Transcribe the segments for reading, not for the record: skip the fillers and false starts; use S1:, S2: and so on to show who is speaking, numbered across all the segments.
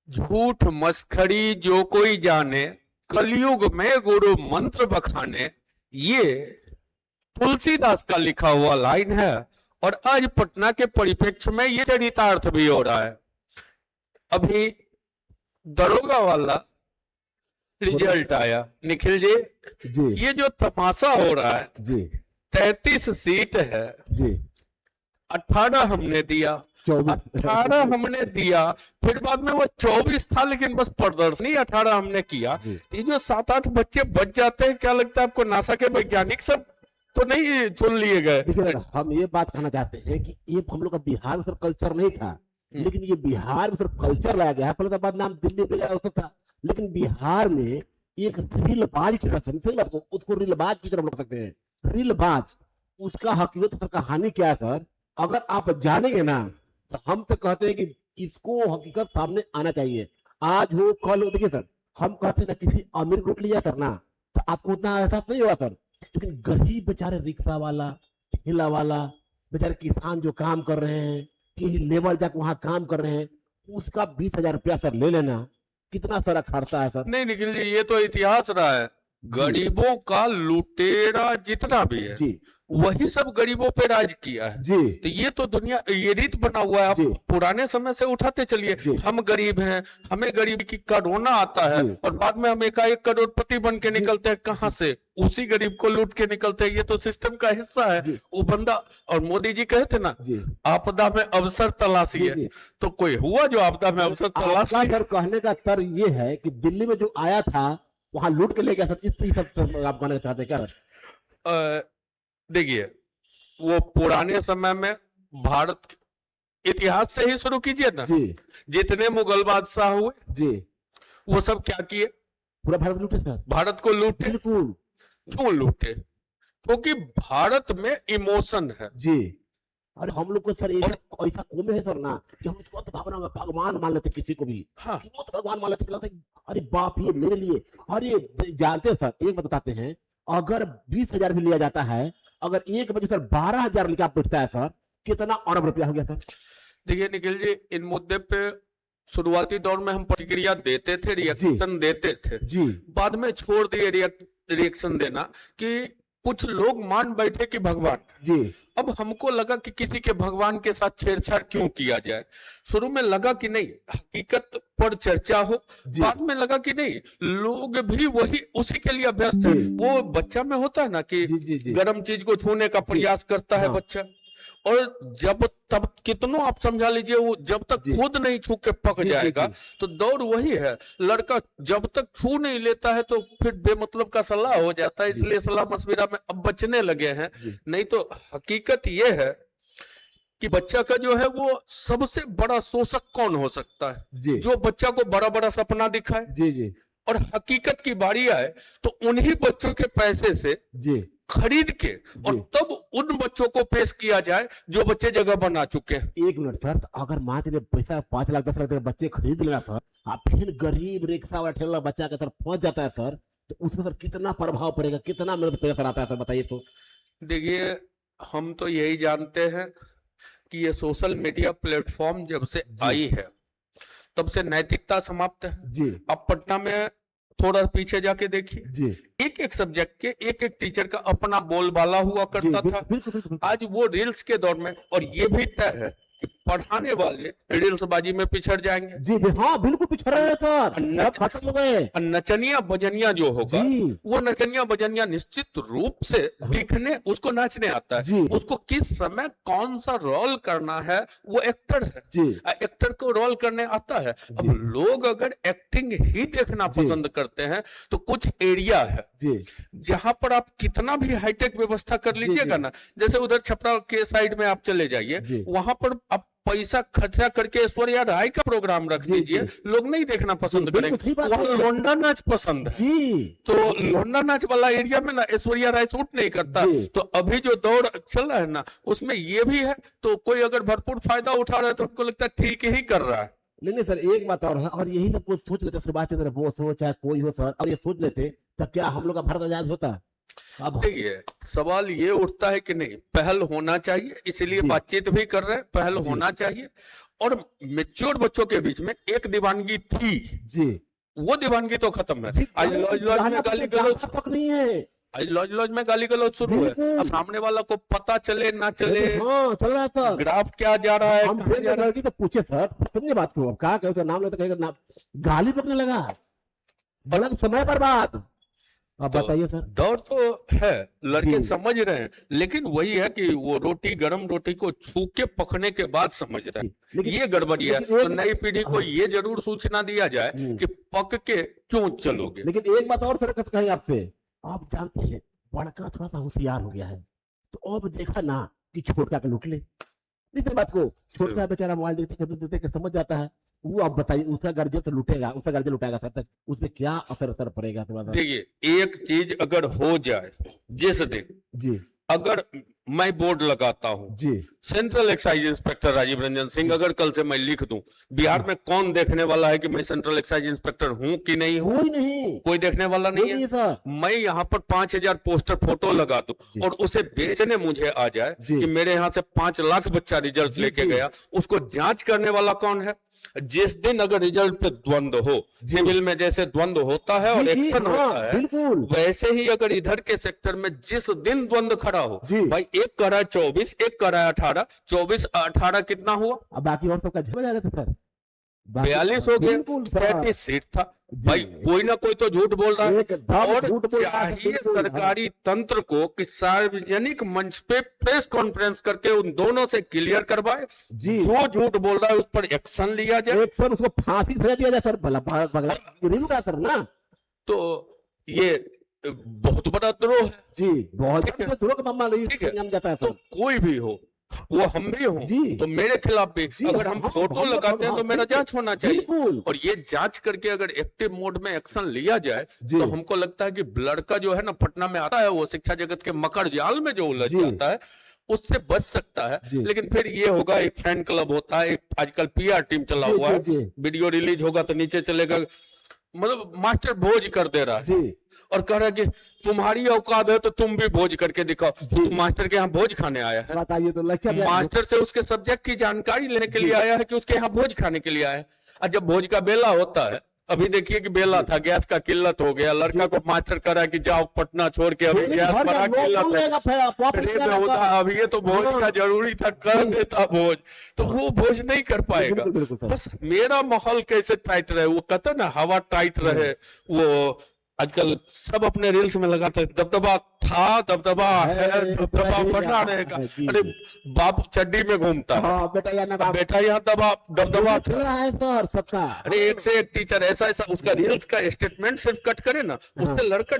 S1: झूठ मस्खरी जो कोई जाने, कलयुग में गुरु मंत्र बखाने। ये तुलसीदास का लिखा हुआ लाइन है और आज पटना के परिप्रेक्ष्य में ये चरितार्थ भी हो रहा है। अभी दरोगा वाला रिजल्ट आया निखिल जी।
S2: जी
S1: ये जो तमाशा हो रहा है,
S2: जी
S1: 33 सीट है,
S2: जी
S1: 18 हमने दिया, 18 हमने दिया, फिर बाद में वो 24 था, लेकिन बस प्रदर्शनी 18 हमने किया। ये जो 7-8 बच्चे बच जाते हैं, क्या लगता है आपको नासा के वैज्ञानिक सब तो नहीं चुन लिए गए?
S2: देखिए हम ये बात कहना चाहते हैं कि ये हम लोग का बिहार में सिर्फ कल्चर नहीं था, लेकिन ये बिहार में सिर्फ कल्चर लाया गया है। पहले तो बदनाम दिल्ली पे था, लेकिन बिहार में एक रीलबाज की तरह उसको रीलबाज की तरफ लग सकते हैं। रीलबाज उसका हकीकत सर कहानी क्या है सर, अगर आप जानेंगे ना तो हम तो कहते हैं कि इसको हकीकत सामने आना चाहिए। आज हो कल हो, देखिए सर हम कहते हैं ना किसी अमीर को लूट लिया सर ना तो आपको उतना एहसास नहीं होगा सर, लेकिन गरीब बेचारे रिक्शा वाला, ठेला वाला, बेचारे किसान जो काम कर रहे हैं, कि लेबर जाकर वहां काम कर रहे हैं, उसका 20,000 रुपया सर ले लेना कितना सारा खर्चा है सर।
S1: नहीं निखिल जी, ये तो इतिहास रहा है। गरीबों का लुटेरा जितना भी है
S2: जी
S1: वही सब गरीबों पे राज किया है
S2: जी
S1: तो ये तो दुनिया ये रीत बना हुआ है। आप पुराने समय से उठाते चलिए, हम गरीब हैं, हमें गरीब की कोरोना आता है और बाद में हम एकाएक करोड़पति बन के निकलते हैं। कहां से? उसी गरीब को लूट के निकलते हैं। ये तो सिस्टम का हिस्सा है। वो बंदा, और मोदी जी कहे थे ना, आपदा में अवसर तलाशी है, तो कोई हुआ जो आपदा में अवसर तलाशी?
S2: कहने का तर ये है कि दिल्ली में जो आया था वहां लूट के ले गया सर, इस सब आप कहना चाहते हैं क्या?
S1: देखिए, वो पुराने समय में भारत इतिहास से ही शुरू कीजिए ना जी। जितने मुगल बादशाह हुए
S2: जी
S1: वो सब क्या किए?
S2: पूरा भारत लूटे सर,
S1: भारत को लूटे।
S2: बिल्कुल।
S1: क्यों लूटे? क्योंकि भारत में इमोशन है
S2: जी। अरे हम लोग को सर ऐसा कौन है सर ना कि हम तो भावना में भगवान मान लेते किसी को भी। हाँ। तो भगवान मान लेते, अरे बाप ये मेरे लिए। अरे जानते सर एक बात बताते हैं, अगर 20,000 भी लिया जाता है, अगर एक बजे सर 12,000 लिखा पूछता है सर, कितना अरब रुपया हो गया सर।
S1: देखिए निखिल जी, इन मुद्दे पे शुरुआती दौर में हम प्रतिक्रिया देते थे, रिएक्शन देते थे जी। बाद में छोड़ दिए रिएक्शन देना कि कुछ लोग मान बैठे कि भगवान जी। अब हमको लगा कि किसी के भगवान के साथ छेड़छाड़ क्यों किया जाए। शुरू में लगा कि नहीं, हकीकत पर चर्चा हो। बाद में लगा कि नहीं, लोग भी वही उसी के लिए अभ्यस्त है। वो बच्चा में होता है ना कि गर्म चीज को छूने का प्रयास करता है बच्चा, और जब तब कितनों आप समझा लीजिए, वो जब तक खुद नहीं छू के पक जाएगा तो दौड़ वही है। लड़का जब तक छू नहीं लेता है तो फिर बेमतलब का सलाह हो जाता है। इसलिए सलाह मशविरा में अब बचने लगे हैं। नहीं तो हकीकत ये है कि बच्चा का जो है वो सबसे बड़ा शोषक कौन हो सकता है? जो बच्चा को बड़ा बड़ा सपना दिखाए जी जी, और हकीकत की बारी आए तो उन्हीं बच्चों के पैसे से जी खरीद के और तब उन बच्चों को पेश किया जाए जो बच्चे जगह बना चुके हैं।
S2: 1 मिनट सर, अगर मान लीजिए पैसा 5 लाख 10 लाख बच्चे खरीद लेना सर, फिर गरीब रिक्शा वाला ठेला बच्चा का सर पहुंच जाता है सर, तो उसमें सर कितना प्रभाव पड़ेगा, कितना मेरे पैसा आता है सर, बताइए तो।
S1: देखिए, हम तो यही जानते हैं कि ये सोशल मीडिया प्लेटफॉर्म जब से आई है तब से नैतिकता समाप्त है जी। अब पटना में थोड़ा पीछे जाके देखिए, एक एक सब्जेक्ट के एक एक टीचर का अपना बोलबाला हुआ करता था। आज वो रील्स के दौर में, और ये भी तय है कि पढ़ाने वाले रील्सबाजी में पिछड़ जाएंगे
S2: जी। हाँ बिल्कुल पिछड़ रहे हैं सर, खत्म हो गए।
S1: नचनिया बजनिया जो होगा वो नचनिया बजनिया निश्चित रूप से दिखने, उसको नाचने आता है, उसको किस समय कौन सा रोल करना है वो एक्टर है जी। एक्टर को रोल करने आता है। अब लोग अगर एक्टिंग ही देखना पसंद करते हैं तो कुछ एरिया है जहां पर आप कितना भी हाईटेक व्यवस्था कर लीजिएगा ना, जैसे उधर छपरा के साइड में आप चले जाइए, वहां पर आप पैसा खर्चा करके ऐश्वर्या राय का प्रोग्राम रख दीजिए, लोग नहीं देखना पसंद करेंगे। वहां लोंडा नाच पसंद है जी, तो लोंडा नाच वाला एरिया में ना ऐश्वर्या राय शूट नहीं करता। तो अभी जो दौर चल रहा है ना उसमें ये भी है, तो कोई अगर भरपूर फायदा उठा रहा है तो हमको लगता है ठीक ही कर रहा है।
S2: नहीं सर, एक बात और है, और यही सब कुछ सोच लेते सुभाष चंद्र बोस हो चाहे कोई हो सर, और ये सोच लेते तो क्या हम लोग का भारत आजाद होता?
S1: अब देखिए, सवाल ये उठता है कि नहीं, पहल होना चाहिए, इसीलिए बातचीत भी कर रहे हैं, पहल होना चाहिए। और मेच्योर बच्चों के बीच में एक दीवानगी थी
S2: जी
S1: वो दीवानगी तो खत्म है। आज लॉज लॉज में गाली गलौज
S2: तक नहीं है।
S1: आज लॉज लॉज में गाली गलौज शुरू है।
S2: बिल्कुल।
S1: अब सामने वाला को पता चले ना चले,
S2: हाँ चल रहा था।
S1: ग्राफ क्या जा रहा है,
S2: हम
S1: कहाँ जा रहा है।
S2: लड़की तो पूछे सर समझे बात को, अब कहा कहे नाम लेते कहेगा नाम, गाली बकने लगा, बड़ा समय बर्बाद। अब
S1: तो
S2: बताइए सर।
S1: डर तो है, लड़के
S2: जी।
S1: समझ रहे हैं, लेकिन वही है कि वो रोटी गरम रोटी को छू के पकने के बाद समझ रहे हैं
S2: लेकिन-
S1: ये गड़बड़ी है।
S2: लेकिन
S1: तो
S2: एक-
S1: नई पीढ़ी को
S2: हाँ।
S1: ये जरूर सूचना दिया जाए कि पक के क्यों चलोगे।
S2: लेकिन एक बात और सर कहें आपसे, आप जानते हैं बड़का थोड़ा सा होशियार हो गया है, तो अब देखा ना कि छोटका के लूट ले, नहीं बात को, छोटका बेचारा मोबाइल देखते के समझ जाता है, वो आप बताइए उसका गर्जे तो लूटेगा, उसका गर्जे लुटाएगा सर तक, उसमें क्या असर पड़ेगा थोड़ा सा।
S1: देखिए एक चीज अगर हो जाए, जिस दिन
S2: जी
S1: अगर मैं बोर्ड लगाता हूँ
S2: जी
S1: central excise inspector Rajeev Ranjan Singh, अगर कल से मैं लिख दूं, बिहार में कौन देखने वाला है कि मैं सेंट्रल एक्साइज इंस्पेक्टर हूं कि नहीं हूं?
S2: कोई नहीं,
S1: कोई देखने वाला नहीं है।
S2: सर।
S1: मैं यहाँ पर 5000 पोस्टर फोटो लगा दूं और उसे बेचने मुझे आ जाए
S2: जी।
S1: कि मेरे यहाँ से 5 लाख बच्चा रिजल्ट
S2: जी,
S1: लेके
S2: जी।
S1: गया, उसको जांच करने वाला कौन है? जिस दिन अगर रिजल्ट पे द्वंद्व हो, सिविल में जैसे द्वंद्व होता है और
S2: जी, जी,
S1: एक्शन
S2: हाँ,
S1: होता है,
S2: बिल्कुल।
S1: वैसे ही अगर इधर के सेक्टर में जिस दिन द्वंद्व खड़ा हो,
S2: जी।
S1: भाई एक कर रहा है 24, एक कर रहा है 18, 24 18 कितना हुआ?
S2: अब बाकी और सबका झगड़ा जा रहा था सर, बाकी-
S1: 42 हो गया,
S2: बिल्कुल सर।
S1: 35 सीट था।
S2: जी।
S1: भाई कोई ना कोई तो झूठ बोल रहा है।
S2: एकदम
S1: और
S2: झूठ बोल रहा है,
S1: चाहिए
S2: बिल्कुल।
S1: सरकारी तंत्र को कि सार्वजनिक मंच पे प्रेस कॉन्फ्रेंस करके उन दोनों से क्लियर करवाए,
S2: जी।
S1: जो झूठ बोल रहा है उस पर एक्शन लिया जाए।
S2: एक सर उसको फांसी सजा दिया जाए सर, भला का सर ना।
S1: तो ये बहुत बड़ा द्रोह है।
S2: जी बहुत
S1: ठीक है।
S2: तुरंत मामला नहीं
S1: ठीक है।
S2: संज्ञान जाता है
S1: तो
S2: सर।
S1: कोई भी हो, वो हम भी हो,
S2: जी।
S1: तो मेरे खिलाफ भी
S2: जी,
S1: अगर हम
S2: हाँ,
S1: फोटो
S2: हम-
S1: लगाते हैं तो
S2: हम-
S1: मेरा जांच होना चाहिए।
S2: बिल्कुल।
S1: और ये जांच करके अगर एक्टिव मोड में एक्शन लिया जाए
S2: जी।
S1: तो हमको लगता है कि लड़का जो है ना पटना में आता है, वो शिक्षा जगत के मकर जाल में जो उलझ
S2: जी।
S1: जाता है उससे बच सकता है।
S2: जी।
S1: लेकिन फिर ये होगा, एक फैन क्लब होता है, एक आजकल पीआर टीम चला
S2: जी,
S1: हुआ है,
S2: जी, जी।
S1: वीडियो रिलीज होगा तो नीचे चलेगा, मतलब मास्टर भोज कर दे रहा है
S2: जी
S1: और कह रहा है कि तुम्हारी औकात है तो तुम भी भोज करके दिखाओ।
S2: जी।
S1: तो मास्टर के यहाँ भोज खाने आया है,
S2: बताइए तो लेक्चर
S1: मास्टर से उसके सब्जेक्ट की जानकारी लेने के लिए आया है कि उसके यहाँ भोज खाने के लिए आया है। और जब भोज का बेला होता है, अभी देखिए कि बेला था, गैस का किल्लत हो गया, लड़का को मास्टर करा कि जाओ पटना छोड़ के, अभी गैस बड़ा किल्लत है। अरे होता अब ये तो भोज का जरूरी था, कर देता भोज, तो वो भोज नहीं कर पाएगा।
S2: बिल्कुल, बिल्कुल सर।
S1: बस मेरा माहौल कैसे टाइट रहे, वो कहता है ना हवा टाइट रहे। वो आजकल सब अपने रील्स में लगाते हैं, दबदबा था, दबदबा है, दबदबा बना रहेगा।
S2: जी।
S1: अरे बाप चड्डी में घूमता है,
S2: हाँ बेटा या ना
S1: बेटा यहाँ दबदबा
S2: चल
S1: था।
S2: रहा है सर सबका।
S1: अरे एक से एक टीचर ऐसा ऐसा, उसका रील्स का स्टेटमेंट सिर्फ कट करे ना, उससे लड़का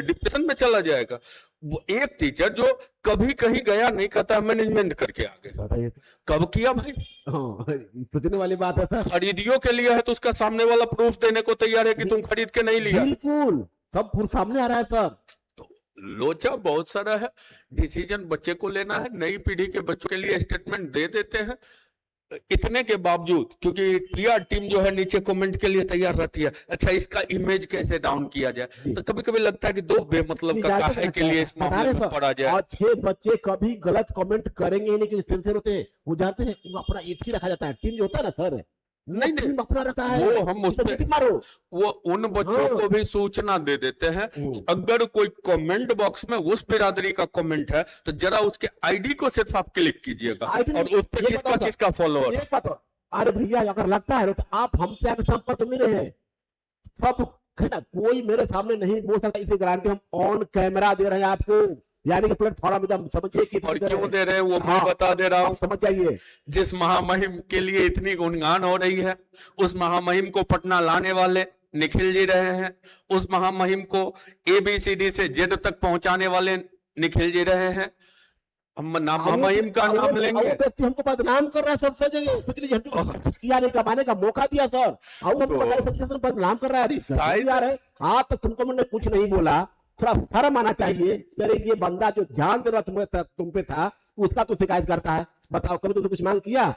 S1: डिप्रेशन में चला जाएगा। वो एक टीचर जो कभी कहीं गया नहीं, कहता मैनेजमेंट करके आ गए।
S2: बताइए तो।
S1: कब किया भाई?
S2: हाँ, सोचने वाली बात है सर।
S1: खरीदियो के लिए है तो उसका सामने वाला प्रूफ देने को तैयार है कि तुम खरीद के नहीं लिया।
S2: बिल्कुल सब फिर सामने आ रहा है सर।
S1: तो लोचा बहुत सारा है, डिसीजन बच्चे को लेना है। नई पीढ़ी के बच्चों के लिए स्टेटमेंट दे देते हैं, इतने के बावजूद, क्योंकि पीआर टीम जो है नीचे कमेंट के लिए तैयार रहती है, अच्छा इसका इमेज कैसे डाउन किया जाए। तो कभी कभी लगता है कि दो बेमतलब का काहे के लिए इस मामले में पड़ा जाए।
S2: अच्छे बच्चे कभी गलत कमेंट करेंगे ही नहीं, क्योंकि सिंसियर होते हैं, वो जानते हैं, वो अपना एक ही रखा जाता है। टीम जो होता है ना सर,
S1: नहीं, नहीं,
S2: टीम अपना रहता है,
S1: वो हम उस पे-
S2: टिक मारो।
S1: वो उन बच्चों
S2: हाँ।
S1: को भी सूचना दे देते हैं कि अगर कोई कमेंट बॉक्स में उस बिरादरी का कमेंट है तो जरा उसके आईडी को सिर्फ आप क्लिक कीजिएगा
S2: ID
S1: और उस पर
S2: ये
S1: किसका
S2: बताओ सर,
S1: किसका फॉलोअर।
S2: एक बात और, अरे भैया अगर लगता है तो आप हमसे आगे संपर्क में रहे, सब कोई मेरे सामने नहीं बोल सकता, इसी गारंटी हम ऑन कैमरा दे रहे हैं आपको, यानी कि प्लेटफॉर्म एकदम समझिए कि
S1: और क्यों दे रहे हैं वो मैं
S2: हाँ,
S1: बता दे रहा हूँ।
S2: आप समझ जाइए।
S1: जिस महामहिम के लिए इतनी गुणगान हो रही है, उस महामहिम को पटना लाने वाले निखिल जी रहे हैं, उस महामहिम को ABCD से जेड तक पहुंचाने वाले निखिल जी रहे हैं। हम नाम महामहिम का नाम लेंगे।
S2: वो व्यक्ति हमको बदनाम कर रहा है सबसे जगह, सोच लीजिए हमको कुछ किया नहीं, कमाने का मौका दिया सर, और वो हमको सबसे बदनाम कर रहा है। अरे
S1: शायद-
S2: यार है, आज तक तुमको मैंने कुछ नहीं बोला, थोड़ा शर्म आना चाहिए। अरे ये बंदा जो जान दे रहा तुम पे था, उसका तो शिकायत करता है। बताओ कभी तुमसे कुछ मांग किया?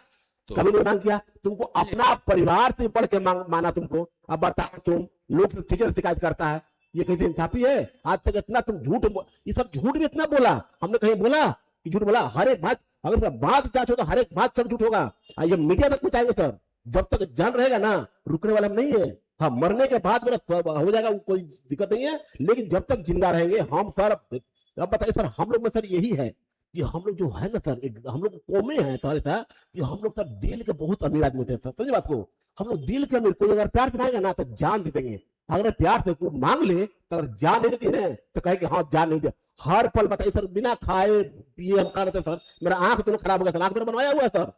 S2: कभी नहीं मांग किया। तुमको अपना परिवार से बढ़ के माना तुमको। अब बताओ तुम, लोग से टीचर शिकायत करता है, ये कैसे इंसाफी है? आज तक इतना तुम झूठ, ये सब झूठ भी इतना बोला, हमने कहीं बोला कि झूठ बोला? हर एक बात, अगर सर बात जांच हो तो हर एक बात सब झूठ होगा। ये मीडिया तक पहुंचाएंगे सर, जब तक जान रहेगा ना, रुकने वाला हम नहीं है। हाँ, मरने के बाद मेरा हो जाएगा, कोई दिक्कत नहीं है, लेकिन जब तक जिंदा रहेंगे हम सर। अब बताइए सर, हम लोग में सर यही है कि हम लोग जो है ना सर, हम लोग कौमे हैं सर ऐसा कि हम लोग सर दिल के बहुत अमीर आदमी होते हैं सर, समझे बात को? हम लोग दिल के अमीर, कोई अगर प्यार से मांगेगा ना तो जान दे देंगे। अगर प्यार से कोई मांग ले तो अगर जान नहीं देती है तो कहे कि हाँ जान नहीं दे। हर पल बताइए सर, बिना खाए पिए हम खा रहे थे सर। मेरा आंख दोनों खराब हो गया सर, आंख मेरा बनवाया हुआ है सर,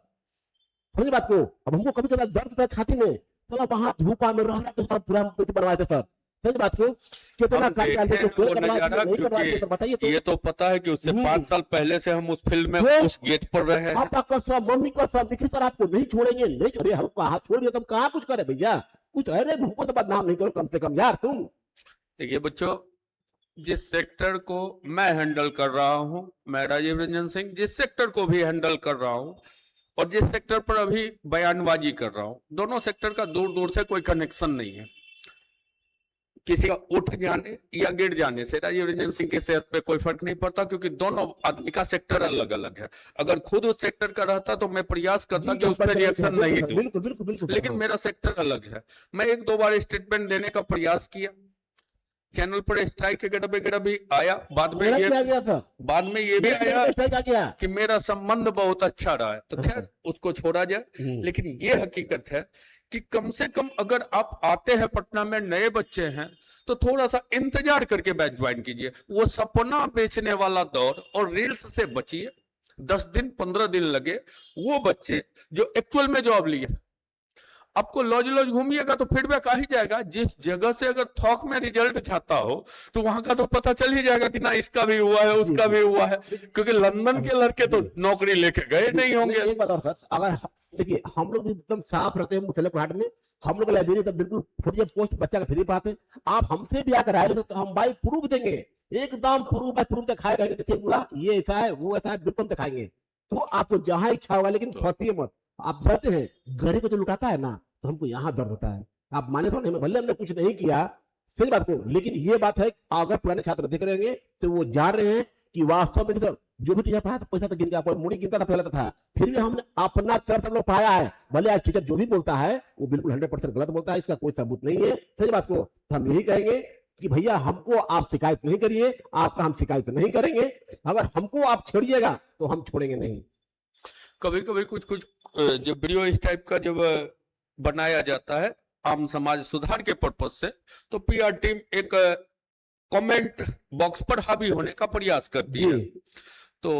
S2: समझे बात को? अब हमको कभी कभी दर्द होता है छाती में, चलो वहां धूपा में रह रहा तो पूरा बनवाए थे सर, समझ बात को? कितना
S1: हम देखे हैं वो नजारा, क्योंकि ये तो पता है कि उससे 5 साल पहले से हम उस फिल्म में उस गेट पर रहे हैं।
S2: पापा का सब, मम्मी का सब, देखिए सर आपको नहीं छोड़ेंगे, नहीं छोड़े, हमको हाथ छोड़ दिया, तुम कहाँ कुछ करे भैया, कुछ अरे हमको तो बदनाम नहीं करो कम से कम यार तुम।
S1: देखिए बच्चों, जिस सेक्टर को मैं हैंडल कर रहा हूं, मैं राजीव रंजन सिंह जिस सेक्टर को भी हैंडल कर रहा हूं और जिस सेक्टर पर अभी बयानबाजी कर रहा हूं, दोनों सेक्टर का दूर दूर से कोई कनेक्शन नहीं है। किसी का उठ जाने या गिर जाने से राजीव रंजन सिंह की सेहत पे कोई फर्क नहीं पड़ता, क्योंकि दोनों आदमी का सेक्टर अलग अलग है। अगर खुद उस सेक्टर का रहता तो मैं प्रयास करता कि उस पर रिएक्शन नहीं दूं, लेकिन मेरा सेक्टर अलग है। मैं 1-2 बार स्टेटमेंट देने का प्रयास किया, चैनल पर स्ट्राइक वगैरह भी आया, बाद में ये भी आया कि मेरा संबंध बहुत अच्छा रहा है, तो खैर उसको छोड़ा जाए। लेकिन ये हकीकत है कि कम से कम अगर आप आते हैं पटना में, नए बच्चे हैं, तो थोड़ा सा इंतजार करके बैच ज्वाइन कीजिए। वो सपना बेचने वाला दौर और रील्स से बचिए। 10 दिन 15 दिन लगे, वो बच्चे जो एक्चुअल में जॉब लिए, आपको लॉज घूमिएगा तो फीडबैक आ ही जाएगा। जिस जगह से अगर थॉक में रिजल्ट चाहता हो तो वहां का तो पता चल ही जाएगा कि ना इसका भी हुआ है, उसका भी हुआ है, क्योंकि लंदन के लड़के तो नौकरी लेके गए नहीं होंगे।
S2: एक बात और सर, अगर देखिए हम लोग एकदम साफ रहते हैं मुख्यालय घाट में, हम लोग लाइब्रेरी तब बिल्कुल फ्री पोस्ट बच्चा का फ्री पढ़ाते। आप हमसे भी आकर आए तो हम बाई प्रूफ देंगे, एकदम प्रूफ बाई प्रूफ दिखाएगा, ये ऐसा है वो ऐसा है, बिल्कुल दिखाएंगे। तो आपको जहां इच्छा होगा, लेकिन फंसिए मत। आप डरते हैं, घरे को जो लुटाता है ना, तो हमको यहाँ दर्द होता है। आप माने तो नहीं, भले हमने कुछ नहीं किया, सही बात को, लेकिन ये बात है अगर पुराने छात्र देख रहे हैं तो वो जान रहे हैं कि वास्तव में सर जो भी टीचर पढ़ाया था पैसा तो गिन के मुड़ी गिनता था, फैलाता था, फिर भी हमने अपना तरफ सब लोग पाया है। भले आज टीचर जो भी बोलता है वो बिल्कुल 100% गलत बोलता है, इसका कोई सबूत नहीं है, सही बात को। तो हम यही कहेंगे कि भैया हमको आप शिकायत नहीं करिए, आपका हम शिकायत नहीं करेंगे। अगर हमको आप छेड़िएगा तो हम छोड़ेंगे नहीं।
S1: कभी कभी कुछ जो वीडियो इस टाइप का जब बनाया जाता है आम समाज सुधार के पर्पज से, तो पीआर टीम एक कमेंट बॉक्स पर हावी होने का प्रयास करती है। तो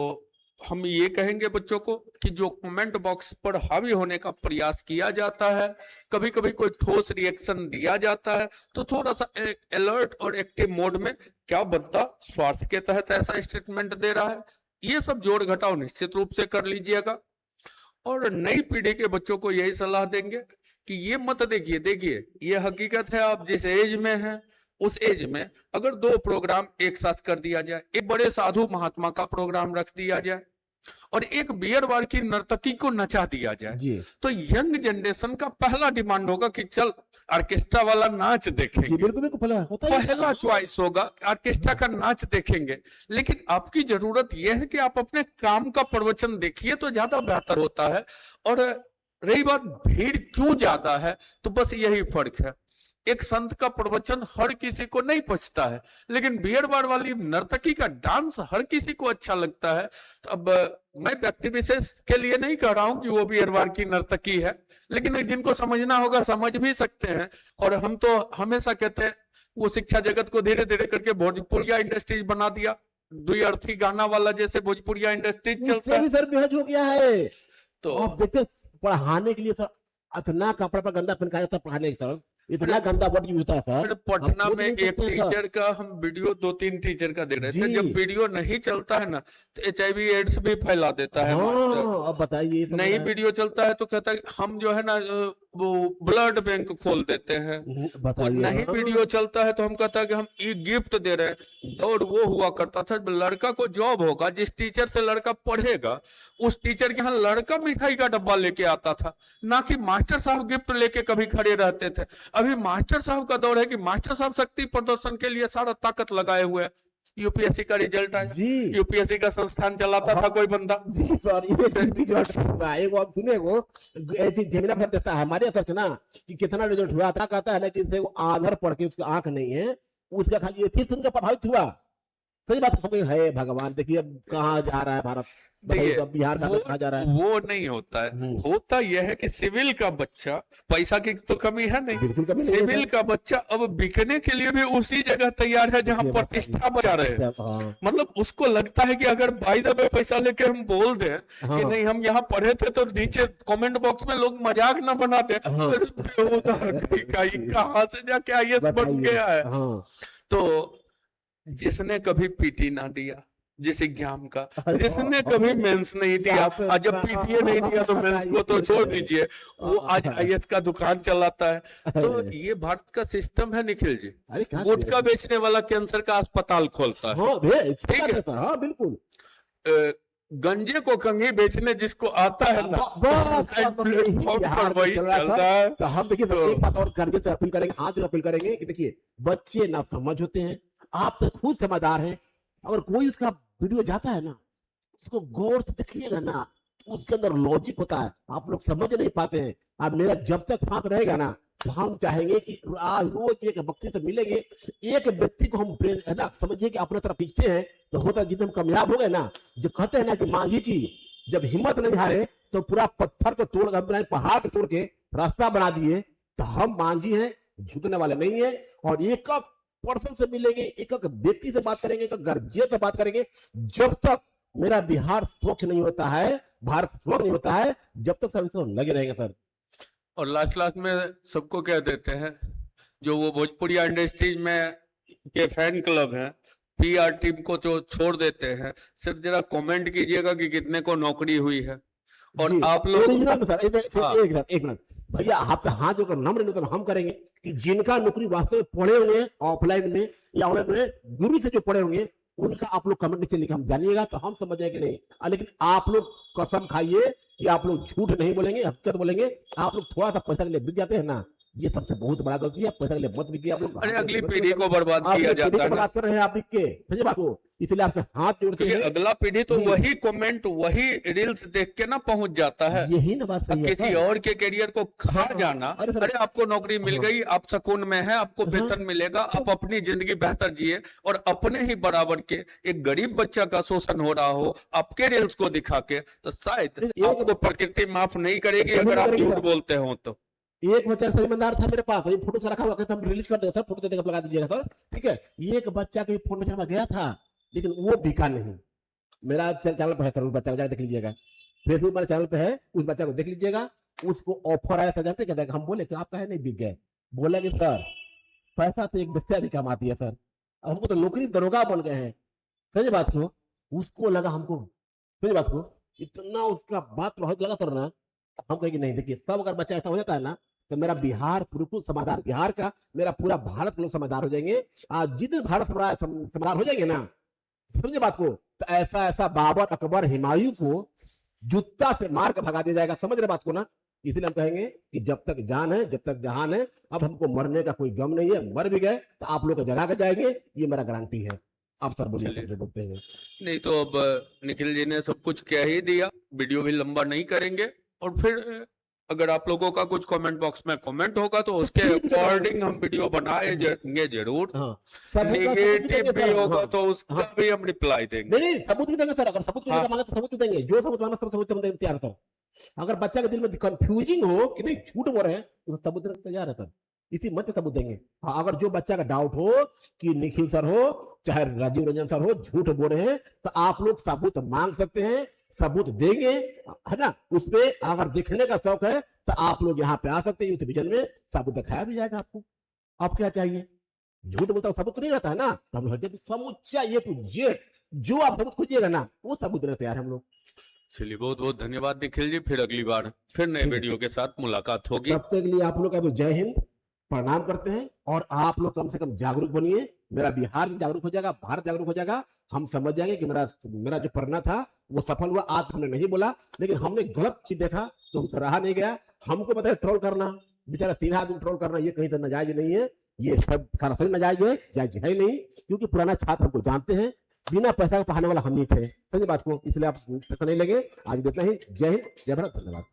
S1: हम ये कहेंगे बच्चों को कि जो कमेंट बॉक्स पर हावी होने का प्रयास किया जाता है, कभी कभी कोई ठोस रिएक्शन दिया जाता है, तो थोड़ा सा अलर्ट और एक्टिव मोड में, क्या बंदा स्वार्थ के तहत ऐसा स्टेटमेंट दे रहा है, ये सब जोड़ घटाव निश्चित रूप से कर लीजिएगा। और नई पीढ़ी के बच्चों को यही सलाह देंगे कि ये मत देखिए ये हकीकत है, आप जिस एज में हैं उस एज में अगर 2 प्रोग्राम एक साथ कर दिया जाए, एक बड़े साधु महात्मा का प्रोग्राम रख दिया जाए और एक बियर बार की नर्तकी को नचा दिया जाए, तो यंग जनरेशन का पहला डिमांड होगा कि चल ऑर्केस्ट्रा वाला नाच देखेंगे। पहला चॉइस होगा ऑर्केस्ट्रा का नाच देखेंगे। लेकिन आपकी जरूरत यह है कि आप अपने काम का प्रवचन देखिए तो ज्यादा बेहतर होता है। और रही बात भीड़ क्यों ज्यादा है, तो बस यही फर्क है। एक संत का प्रवचन हर किसी को नहीं पचता है, लेकिन बियर बार वाली नर्तकी का डांस हर किसी को अच्छा लगता है। तो अब मैं व्यक्ति विशेष के लिए नहीं कह रहा हूं कि वो बियर बार की नर्तकी है, लेकिन जिनको समझना होगा समझ भी सकते हैं। और हम तो हमेशा कहते हैं वो शिक्षा जगत को धीरे धीरे करके भोजपुरिया इंडस्ट्रीज बना दिया, द्विअर्थी गाना वाला जैसे भोजपुरिया इंडस्ट्रीज चलता है,
S2: सर बेहद हो गया है।
S1: तो
S2: आप देखते पढ़ाने के लिए सर इतना कपड़ा पर गंदा पहन जाता है, पढ़ाने सर इतना गंदा वर्ड यूज होता है सर।
S1: पटना में एक टीचर का हम वीडियो 2-3 टीचर का दे रहे थे, जब वीडियो नहीं चलता है ना तो HIV एड्स भी फैला देता है।
S2: अब बताइए,
S1: नहीं वीडियो चलता है तो कहता है हम जो है ना वो ब्लड बैंक खोल देते हैं। नहीं वीडियो चलता है तो हम कहता है कि हम ई गिफ्ट दे रहे हैं। दौड़ वो हुआ करता था, लड़का को जॉब होगा, जिस टीचर से लड़का पढ़ेगा उस टीचर के यहाँ लड़का मिठाई का डब्बा लेके आता था, ना कि मास्टर साहब गिफ्ट लेके कभी खड़े रहते थे। अभी मास्टर साहब का दौर है कि मास्टर साहब शक्ति प्रदर्शन के लिए सारा ताकत लगाए हुए हैं। यूपीएससी का रिजल्ट आया
S2: जी
S1: यूपीएससी का संस्थान चलाता था कोई बंदा
S2: जी सर, ये रिजल्ट हुआ एगो आप सुने वो ऐसी जमीना पर देता है हमारे सर्च ना कि कितना रिजल्ट हुआ था, कहता है ना कि वो आंधर पढ़ के उसकी आंख नहीं है, उसका खाली ये थी सुनकर प्रभावित हुआ। सही बात समझ है भगवान, देखिए अब कहाँ जा रहा है भारत, बताइए तो बिहार का कहाँ जा रहा है।
S1: वो नहीं होता है, होता यह है कि सिविल का बच्चा, पैसा की तो कमी है नहीं,
S2: बिल्कुल कमी नहीं है
S1: सिविल का बच्चा अब बिकने के लिए भी उसी जगह तैयार है जहां प्रतिष्ठा बचा रहे हैं।
S2: हाँ
S1: मतलब उसको लगता है कि अगर बाय द वे पैसा लेके हम बोल दें
S2: हाँ।
S1: कि नहीं हम यहाँ पढ़े थे, तो नीचे कमेंट बॉक्स में लोग मजाक ना बनाते
S2: हाँ।
S1: अरे बेहुदा कहाँ से जाके आईएएस बन
S2: बताइए।
S1: गया है।
S2: हाँ
S1: तो जिसने कभी पीटी ना दिया जिस एग्जाम का,
S2: अरे
S1: जिसने कभी मेंस नहीं दिया, और जब पीटीए नहीं दिया तो मेंस को तो छोड़ दीजिए, वो आज आईएएस का दुकान चलाता है। तो ये भारत का सिस्टम है निखिल जी।
S2: अरे कहाँ
S1: गुटखा बेचने वाला कैंसर का अस्पताल खोलता है,
S2: हाँ
S1: ठीक है।
S2: सर, हाँ बिल्कुल।
S1: गंजे को कंघी बेचने जिसको आता है ना, प्लेटफॉर्म पर वही
S2: चल रहा
S1: चलता है।
S2: तो हम देखिए
S1: तो-
S2: एक बात और करके से अपील करेंगे, हाथ जोड़ अपील करेंगे कि देखिए बच्चे ना समझ होते हैं, आप तो खुद समझदार हैं, अगर कोई उसका वीडियो जाता है ना उसको गौर से देखिएगा ना, उसके अंदर लॉजिक होता है, आप लोग समझ नहीं पाते हैं। अब मेरा जब तक साथ रहेगा ना तो हम चाहेंगे कि आज रोज एक व्यक्ति से मिलेंगे, एक व्यक्ति को हम है ना समझिए कि अपने तरफ खींचते हैं, तो होता है जितने हम कामयाब हो गए ना, जो कहते हैं ना कि मांझी जी जब हिम्मत नहीं हारे तो पूरा पत्थर को तोड़ पहाड़ को तोड़ के रास्ता बना दिए, तो हम मांझी हैं, झुकने वाले नहीं है। और एक पर्सन से मिलेंगे, एक व्यक्ति से बात करेंगे, एक गर्जियत से बात करेंगे, जब तक मेरा बिहार स्वच्छ नहीं होता है, भारत स्वच्छ नहीं होता है, जब तक सब इसमें लगे रहेंगे सर।
S1: और लास्ट में सबको कह देते हैं, जो वो भोजपुरी इंडस्ट्रीज में के फैन क्लब हैं, पीआर टीम को जो छोड़ देते हैं, सिर्फ जरा कमेंट कीजिएगा कि कितने को नौकरी हुई है। और आप लोग
S2: एक मिनट भैया, आपसे हाथ जोड़कर नम्र निवेदन हम करेंगे कि जिनका नौकरी वास्तव में पढ़े होंगे ऑफलाइन में या ऑनलाइन में, गुरु से जो पढ़े होंगे, उनका आप लोग कमेंट नीचे लिखा हम जानिएगा तो हम समझ जाएंगे नहीं। लेकिन आप लोग कसम खाइए कि आप लोग झूठ नहीं बोलेंगे, हकीकत बोलेंगे। आप लोग थोड़ा सा पैसा के लिए बिक जाते हैं ना, ये सबसे बहुत बड़ा गलती है। पैसा के लिए मत बिकिए आप लोग।
S1: अरे अगली पीढ़ी को बर्बाद किया जाता है,
S2: बर्बाद कर रहे हैं आप बिक के, समझे बात को। इसलिए आपसे हाथ जोड़ते हैं,
S1: अगला पीढ़ी तो वही कमेंट वही रील्स देख के ना पहुंच जाता है।
S2: यही ना बात सही है।
S1: किसी और के करियर को खा जाना, अरे आपको नौकरी मिल गई, आप सुकून में है, आपको वेतन मिलेगा, आप अपनी जिंदगी बेहतर जिए, और अपने ही बराबर के एक गरीब बच्चा का शोषण हो रहा हो आपके रील्स को दिखा के, तो शायद आपको प्रकृति माफ नहीं करेगी अगर आप झूठ बोलते हो तो।
S2: एक बच्चा ईमानदार था मेरे पास, ये फोटो रखा हुआ, हम रिलीज कर देंगे सर, फोटो देकर लगा दीजिएगा सर, ठीक है। एक बच्चा के फोन में गया था, लेकिन वो बिका नहीं। मेरा चैनल पर है सर, उस बच्चा को देख लीजिएगा, फेसबुक मेरे चैनल पे है, उस बच्चा को देख लीजिएगा। उसको ऑफर आया सर, जानते क्या, हम बोले कि आपका है नहीं, बिक गए। बोला कि सर पैसा तो एक बच्चा भी कमाती है सर, हमको तो नौकरी दरोगा बन गए हैं, समझे बात को। उसको लगा हमको, समझे बात को, इतना उसका बात प्रभावित लगा सर ना, हम कहेंगे नहीं। देखिए सब अगर बच्चा ऐसा हो जाता है ना, तो मेरा बिहार बिल्कुल समाधान, बिहार का मेरा पूरा भारत लोग समाधान हो जाएंगे। आज जितने भारत समाधान हो जाएंगे ना, समझे बात को, तो ऐसा ऐसा बाबर अकबर हिमायू को जूता से मार कर भगा दिया जाएगा, समझ रहे बात को ना। इसलिए हम कहेंगे कि जब तक जान है, जब तक जहान है, अब हमको मरने का कोई गम नहीं है। मर भी गए तो आप लोग जला के जाएंगे, ये मेरा गारंटी है। आप सर बोलिए, जो बोलते हैं।
S1: नहीं तो अब निखिल जी ने सब कुछ कह ही दिया, वीडियो भी लंबा नहीं करेंगे। और फिर अगर आप लोगों का कुछ कमेंट बॉक्स में कमेंट होगा तो उसके अकॉर्डिंग हम वीडियो बनाएंगे जरूर। नेगेटिव भी होगा तो उसका भी हम रिप्लाई देंगे।
S2: नहीं सबूत भी देंगे सर, अगर सबूत मांगे तो सबूत देंगे, जो सबूत मांगे सब सबूत देने तैयार है सर। अगर बच्चा के दिल में कंफ्यूजिंग हो कि नहीं झूठ बोल रहे हैं, तो सबूत देने तैयार है सर, इसी मत पे सबूत देंगे। हाँ, अगर जो बच्चा का डाउट हो कि निखिल सर हो चाहे राजीव रंजन सर हो झूठ बोल रहे हैं, तो आप लोग सबूत मांग सकते हैं, सबूत देंगे, है ना। उसपे अगर देखने का शौक है तो आप लोग यहाँ पे आ सकते हैं, यूथ विजन में सबूत दिखाया भी जाएगा आपको। आप क्या चाहिए, झूठ बोलता हूँ सबूत तो नहीं रहता है ना, तो हम लोग समूचा ये टू जेड जो आप सबूत खोजिएगा ना, वो सबूत देने तैयार है हम लोग।
S1: चलिए बहुत बहुत धन्यवाद निखिल जी, फिर अगली बार फिर नए वीडियो के साथ मुलाकात होगी।
S2: तब तक के लिए आप लोग का जय हिंद, प्रणाम करते हैं। और आप लोग कम से कम जागरूक बनिए, मेरा बिहार जागरूक हो जाएगा, भारत जागरूक हो जाएगा। हम समझ जाएंगे कि मेरा जो पढ़ना था वो सफल हुआ। आज हमने नहीं बोला, लेकिन हमने गलत चीज देखा तो हमसे रहा नहीं गया। हमको पता है ट्रोल करना, बेचारा सीधा आदमी ट्रोल करना ये कहीं से नाजायज नहीं है। ये सब सरासरी नाजायज है, जायज है ही नहीं, क्योंकि पुराना छात्र हमको जानते हैं, बिना पैसा का पढ़ाने वाला हम ही थे, समझे बात को, इसलिए आप पैसा नहीं लगे। आज इतना ही, जय हिंद, जय भारत, धन्यवाद।